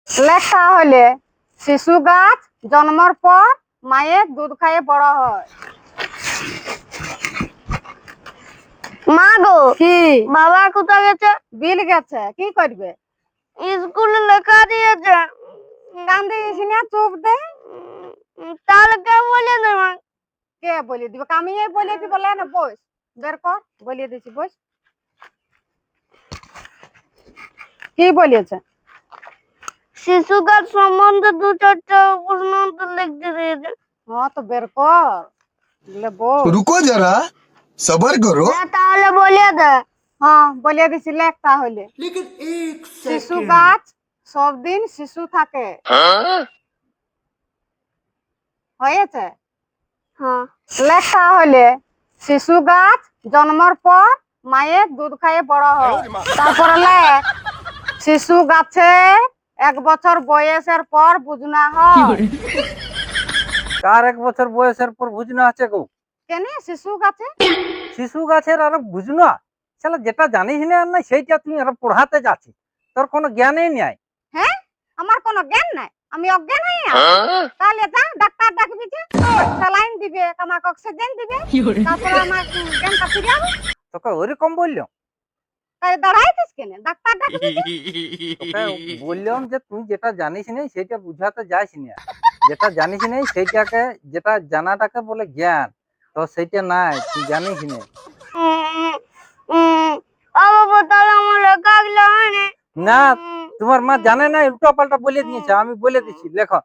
লেখা হলে শিশু গাছ জন্মের পর মায়ের দুধ খাইয়ে বড় হয়। মা গো, কি? বাবা কোথায় গেছে? বিল গেছে, কি করবে? স্কুলে লেখা দিয়েছে। কান্দি না, চুপ দে। তাহলে কে বলে দেবে? কে বলে দিবে? আমি বলে দিব না, বস বের কর, বলিয়ে দিছি, বস। কি বলেছে? শিশু গাছ সম্বন্ধে 2-4টা প্রশ্ন উত্তর লিখতে দিয়েছে। হ্যাঁ তো বের কর, বস। रुको जरा सबर करो। হ্যাঁ, তাহলে বলে দে। হ্যাঁ বলিয়ে দিছি, লেখ তাহলে। শিশু গাছ সব দিন শিশু থাকে। হয়েছে? হ্যাঁ। লেখা হলে শিশু গাছ জন্মের পর মায়ের দুধ খাইয়ে বড় হয়। তারপরে লেখ শিশু গাছে 1 বছর বয়সের পর বুঝনা হয়। কার 1 বছর বয়সের পর বুঝনা আছে গো? কেন শিশু গাছে? শিশু গাছের আর বুঝনা? শালা যেটা জানিস না আর নাই সেইটা তুই আর পড়াতে যাচ্ছিস, তোর কোনো জ্ঞানই নাই। হ্যাঁ, আমার কোনো জ্ঞান নাই? আমি অজ্ঞান হয়ে আছি? তাহলে যা ডাক্তার ডাকবি, যে স্যালাইন দিবে, আমাকে অক্সিজেন দিবে, তারপরে আমার জ্ঞানটা ফিরে যাবে। তোকে ওইরকম বললাম? তাই দাঁড়াইছিস কেন? ডাক্তার ডাকবি যে। তোকে বললাম যে তুই যেটা জানিস না সেটা বুঝাতে যাস না, যেটা জানিস না সেইটাকে, যেটা জানাটাকে বলে জ্ঞান, তো সেইটা নাই, তুই জানিস না। বাবা, তাহলে আমার লেখা গেল হয়নি। না, তোমার মা জানে না, উল্টো পাল্টা বলে দিয়েছে, আমি বলে দিচ্ছি, লেখো।